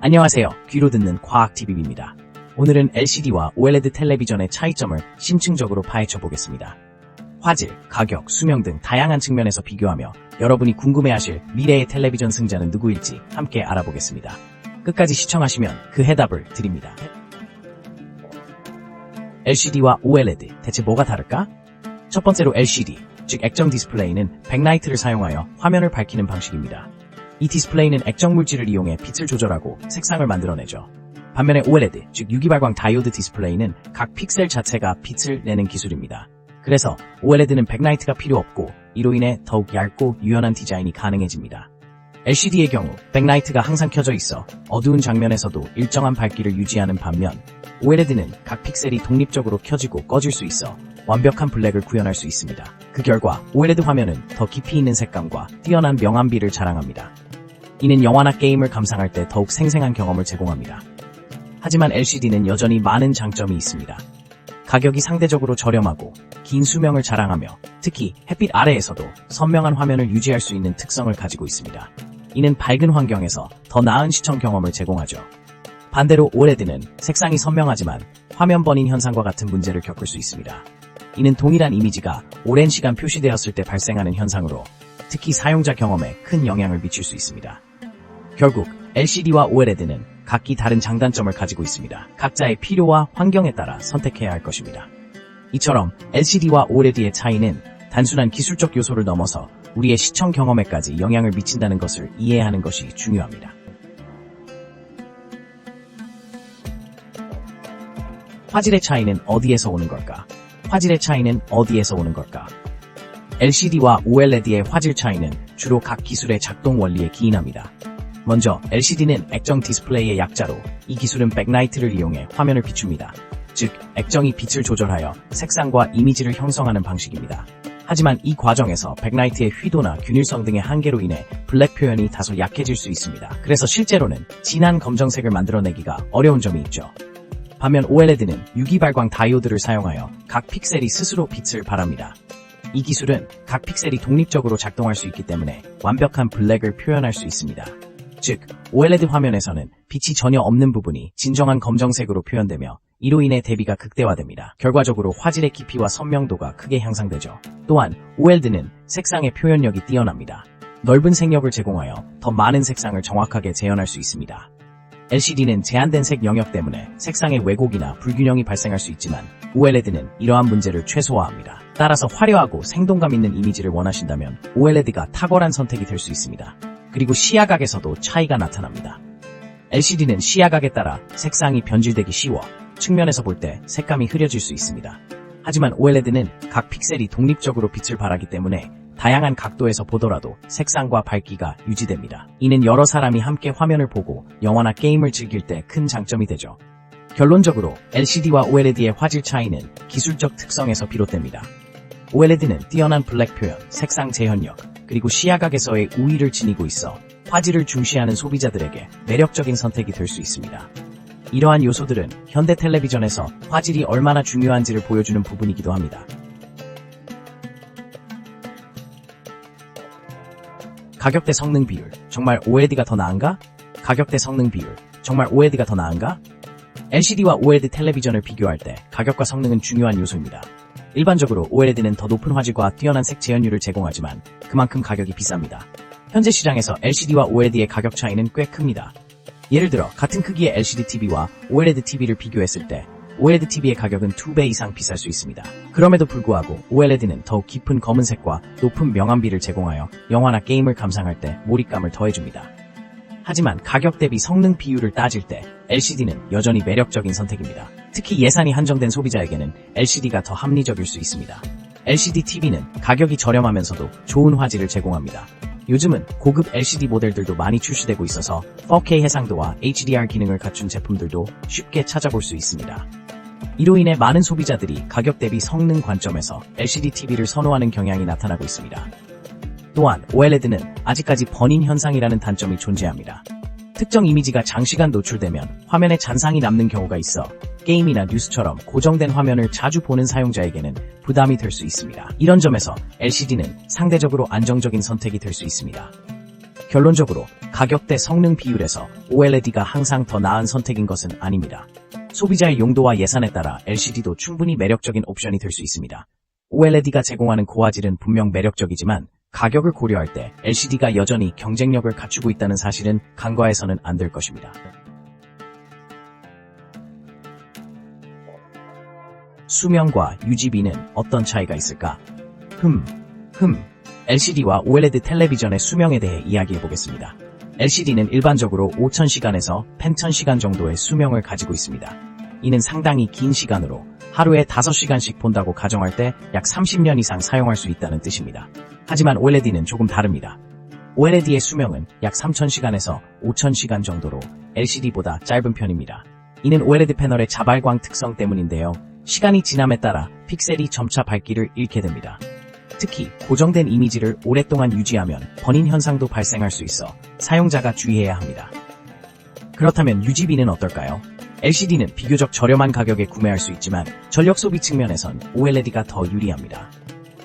안녕하세요. 귀로 듣는 과학TV입니다. 오늘은 LCD와 OLED 텔레비전의 차이점을 심층적으로 파헤쳐 보겠습니다. 화질, 가격, 수명 등 다양한 측면에서 비교하며 여러분이 궁금해하실 미래의 텔레비전 승자는 누구일지 함께 알아보겠습니다. 끝까지 시청하시면 그 해답을 드립니다. LCD와 OLED, 대체 뭐가 다를까? 첫 번째로 LCD, 즉 액정 디스플레이는 백라이트를 사용하여 화면을 밝히는 방식입니다. 이 디스플레이는 액정 물질을 이용해 빛을 조절하고 색상을 만들어내죠. 반면에 OLED, 즉 유기발광 다이오드 디스플레이는 각 픽셀 자체가 빛을 내는 기술입니다. 그래서 OLED는 백라이트가 필요 없고 이로 인해 더욱 얇고 유연한 디자인이 가능해집니다. LCD의 경우 백라이트가 항상 켜져 있어 어두운 장면에서도 일정한 밝기를 유지하는 반면 OLED는 각 픽셀이 독립적으로 켜지고 꺼질 수 있어 완벽한 블랙을 구현할 수 있습니다. 그 결과 OLED 화면은 더 깊이 있는 색감과 뛰어난 명암비를 자랑합니다. 이는 영화나 게임을 감상할 때 더욱 생생한 경험을 제공합니다. 하지만 LCD는 여전히 많은 장점이 있습니다. 가격이 상대적으로 저렴하고 긴 수명을 자랑하며 특히 햇빛 아래에서도 선명한 화면을 유지할 수 있는 특성을 가지고 있습니다. 이는 밝은 환경에서 더 나은 시청 경험을 제공하죠. 반대로 OLED는 색상이 선명하지만 화면 버닝 현상과 같은 문제를 겪을 수 있습니다. 이는 동일한 이미지가 오랜 시간 표시되었을 때 발생하는 현상으로 특히 사용자 경험에 큰 영향을 미칠 수 있습니다. 결국 LCD와 OLED는 각기 다른 장단점을 가지고 있습니다. 각자의 필요와 환경에 따라 선택해야 할 것입니다. 이처럼 LCD와 OLED의 차이는 단순한 기술적 요소를 넘어서 우리의 시청 경험에까지 영향을 미친다는 것을 이해하는 것이 중요합니다. 화질의 차이는 어디에서 오는 걸까? 화질의 차이는 어디에서 오는 걸까? LCD와 OLED의 화질 차이는 주로 각 기술의 작동 원리에 기인합니다. 먼저 LCD는 액정 디스플레이의 약자로 이 기술은 백라이트를 이용해 화면을 비춥니다. 즉, 액정이 빛을 조절하여 색상과 이미지를 형성하는 방식입니다. 하지만 이 과정에서 백라이트의 휘도나 균일성 등의 한계로 인해 블랙 표현이 다소 약해질 수 있습니다. 그래서 실제로는 진한 검정색을 만들어내기가 어려운 점이 있죠. 반면 OLED는 유기발광 다이오드를 사용하여 각 픽셀이 스스로 빛을 발합니다. 이 기술은 각 픽셀이 독립적으로 작동할 수 있기 때문에 완벽한 블랙을 표현할 수 있습니다. 즉, OLED 화면에서는 빛이 전혀 없는 부분이 진정한 검정색으로 표현되며 이로 인해 대비가 극대화됩니다. 결과적으로 화질의 깊이와 선명도가 크게 향상되죠. 또한 OLED는 색상의 표현력이 뛰어납니다. 넓은 색역을 제공하여 더 많은 색상을 정확하게 재현할 수 있습니다. LCD는 제한된 색 영역 때문에 색상의 왜곡이나 불균형이 발생할 수 있지만 OLED는 이러한 문제를 최소화합니다. 따라서 화려하고 생동감 있는 이미지를 원하신다면 OLED가 탁월한 선택이 될 수 있습니다. 그리고 시야각에서도 차이가 나타납니다. LCD는 시야각에 따라 색상이 변질되기 쉬워 측면에서 볼 때 색감이 흐려질 수 있습니다. 하지만 OLED는 각 픽셀이 독립적으로 빛을 발하기 때문에 다양한 각도에서 보더라도 색상과 밝기가 유지됩니다. 이는 여러 사람이 함께 화면을 보고 영화나 게임을 즐길 때 큰 장점이 되죠. 결론적으로 LCD와 OLED의 화질 차이는 기술적 특성에서 비롯됩니다. OLED는 뛰어난 블랙 표현, 색상 재현력, 그리고 시야각에서의 우위를 지니고 있어 화질을 중시하는 소비자들에게 매력적인 선택이 될 수 있습니다. 이러한 요소들은 현대 텔레비전에서 화질이 얼마나 중요한지를 보여주는 부분이기도 합니다. 가격 대 성능 비율, 정말 OLED가 더 나은가? 가격 대 성능 비율, 정말 OLED가 더 나은가? LCD와 OLED 텔레비전을 비교할 때 가격과 성능은 중요한 요소입니다. 일반적으로 OLED는 더 높은 화질과 뛰어난 색 재현율을 제공하지만 그만큼 가격이 비쌉니다. 현재 시장에서 LCD와 OLED의 가격 차이는 꽤 큽니다. 예를 들어 같은 크기의 LCD TV와 OLED TV를 비교했을 때 OLED TV의 가격은 2배 이상 비쌀 수 있습니다. 그럼에도 불구하고 OLED는 더욱 깊은 검은색과 높은 명암비를 제공하여 영화나 게임을 감상할 때 몰입감을 더해줍니다. 하지만 가격 대비 성능 비율을 따질 때 LCD는 여전히 매력적인 선택입니다. 특히 예산이 한정된 소비자에게는 LCD가 더 합리적일 수 있습니다. LCD TV는 가격이 저렴하면서도 좋은 화질을 제공합니다. 요즘은 고급 LCD 모델들도 많이 출시되고 있어서 4K 해상도와 HDR 기능을 갖춘 제품들도 쉽게 찾아볼 수 있습니다. 이로 인해 많은 소비자들이 가격 대비 성능 관점에서 LCD TV를 선호하는 경향이 나타나고 있습니다. 또한 OLED는 아직까지 버닝 현상이라는 단점이 존재합니다. 특정 이미지가 장시간 노출되면 화면에 잔상이 남는 경우가 있어 게임이나 뉴스처럼 고정된 화면을 자주 보는 사용자에게는 부담이 될 수 있습니다. 이런 점에서 LCD는 상대적으로 안정적인 선택이 될 수 있습니다. 결론적으로 가격 대 성능 비율에서 OLED가 항상 더 나은 선택인 것은 아닙니다. 소비자의 용도와 예산에 따라 LCD도 충분히 매력적인 옵션이 될 수 있습니다. OLED가 제공하는 고화질은 분명 매력적이지만 가격을 고려할 때 LCD가 여전히 경쟁력을 갖추고 있다는 사실은 간과해서는 안 될 것입니다. 수명과 유지비는 어떤 차이가 있을까? LCD와 OLED 텔레비전의 수명에 대해 이야기해 보겠습니다. LCD는 일반적으로 5000시간에서 1,000시간 정도의 수명을 가지고 있습니다. 이는 상당히 긴 시간으로 하루에 5시간씩 본다고 가정할 때 약 30년 이상 사용할 수 있다는 뜻입니다. 하지만 OLED는 조금 다릅니다. OLED의 수명은 약 3000시간에서 5000시간 정도로 LCD보다 짧은 편입니다. 이는 OLED 패널의 자발광 특성 때문인데요. 시간이 지남에 따라 픽셀이 점차 밝기를 잃게 됩니다. 특히 고정된 이미지를 오랫동안 유지하면 번인 현상도 발생할 수 있어 사용자가 주의해야 합니다. 그렇다면 유지비는 어떨까요? LCD는 비교적 저렴한 가격에 구매할 수 있지만 전력 소비 측면에선 OLED가 더 유리합니다.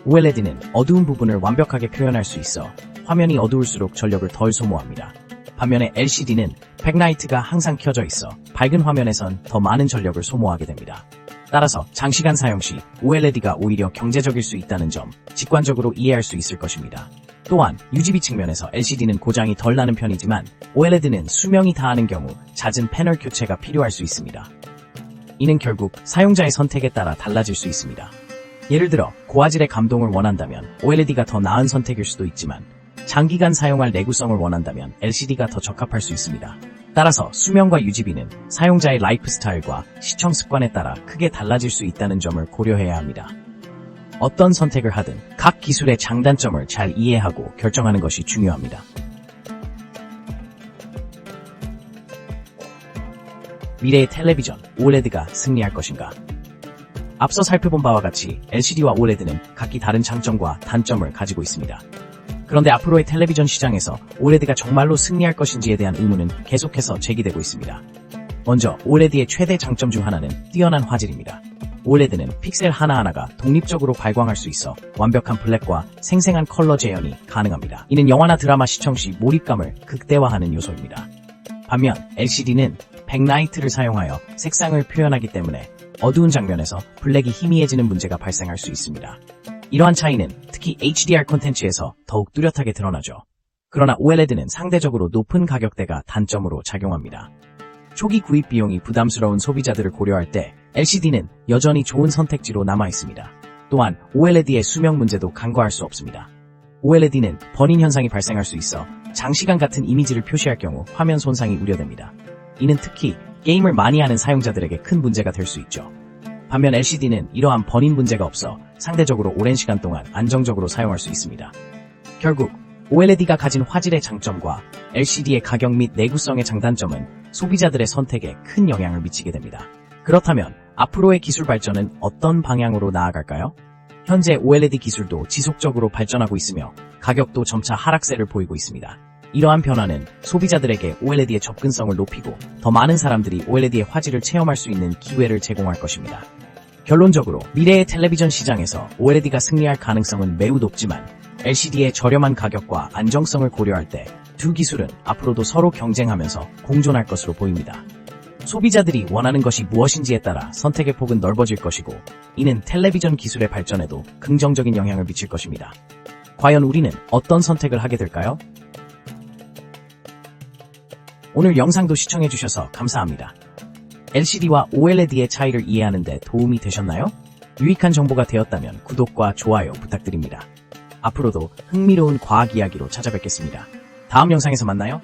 OLED는 어두운 부분을 완벽하게 표현할 수 있어 화면이 어두울수록 전력을 덜 소모합니다. 반면에 LCD는 백라이트가 항상 켜져 있어 밝은 화면에선 더 많은 전력을 소모하게 됩니다. 따라서 장시간 사용 시 OLED가 오히려 경제적일 수 있다는 점 직관적으로 이해할 수 있을 것입니다. 또한 유지비 측면에서 LCD는 고장이 덜 나는 편이지만 OLED는 수명이 다하는 경우 잦은 패널 교체가 필요할 수 있습니다. 이는 결국 사용자의 선택에 따라 달라질 수 있습니다. 예를 들어 고화질의 감동을 원한다면 OLED가 더 나은 선택일 수도 있지만 장기간 사용할 내구성을 원한다면 LCD가 더 적합할 수 있습니다. 따라서 수명과 유지비는 사용자의 라이프 스타일과 시청 습관에 따라 크게 달라질 수 있다는 점을 고려해야 합니다. 어떤 선택을 하든 각 기술의 장단점을 잘 이해하고 결정하는 것이 중요합니다. 미래의 텔레비전, OLED가 승리할 것인가? 앞서 살펴본 바와 같이 LCD와 OLED는 각기 다른 장점과 단점을 가지고 있습니다. 그런데 앞으로의 텔레비전 시장에서 OLED가 정말로 승리할 것인지에 대한 의문은 계속해서 제기되고 있습니다. 먼저 OLED의 최대 장점 중 하나는 뛰어난 화질입니다. OLED는 픽셀 하나하나가 독립적으로 발광할 수 있어 완벽한 블랙과 생생한 컬러 재현이 가능합니다. 이는 영화나 드라마 시청 시 몰입감을 극대화하는 요소입니다. 반면 LCD는 백라이트를 사용하여 색상을 표현하기 때문에 어두운 장면에서 블랙이 희미해지는 문제가 발생할 수 있습니다. 이러한 차이는 특히 HDR 콘텐츠에서 더욱 뚜렷하게 드러나죠. 그러나 OLED는 상대적으로 높은 가격대가 단점으로 작용합니다. 초기 구입 비용이 부담스러운 소비자들을 고려할 때 LCD는 여전히 좋은 선택지로 남아있습니다. 또한 OLED의 수명 문제도 간과할 수 없습니다. OLED는 번인 현상이 발생할 수 있어 장시간 같은 이미지를 표시할 경우 화면 손상이 우려됩니다. 이는 특히 게임을 많이 하는 사용자들에게 큰 문제가 될 수 있죠. 반면 LCD는 이러한 번인 문제가 없어 상대적으로 오랜 시간 동안 안정적으로 사용할 수 있습니다. 결국 OLED가 가진 화질의 장점과 LCD의 가격 및 내구성의 장단점은 소비자들의 선택에 큰 영향을 미치게 됩니다. 그렇다면 앞으로의 기술 발전은 어떤 방향으로 나아갈까요? 현재 OLED 기술도 지속적으로 발전하고 있으며 가격도 점차 하락세를 보이고 있습니다. 이러한 변화는 소비자들에게 OLED의 접근성을 높이고 더 많은 사람들이 OLED의 화질을 체험할 수 있는 기회를 제공할 것입니다. 결론적으로 미래의 텔레비전 시장에서 OLED가 승리할 가능성은 매우 높지만 LCD의 저렴한 가격과 안정성을 고려할 때 두 기술은 앞으로도 서로 경쟁하면서 공존할 것으로 보입니다. 소비자들이 원하는 것이 무엇인지에 따라 선택의 폭은 넓어질 것이고 이는 텔레비전 기술의 발전에도 긍정적인 영향을 미칠 것입니다. 과연 우리는 어떤 선택을 하게 될까요? 오늘 영상도 시청해주셔서 감사합니다. LCD와 OLED의 차이를 이해하는 데 도움이 되셨나요? 유익한 정보가 되었다면 구독과 좋아요 부탁드립니다. 앞으로도 흥미로운 과학 이야기로 찾아뵙겠습니다. 다음 영상에서 만나요.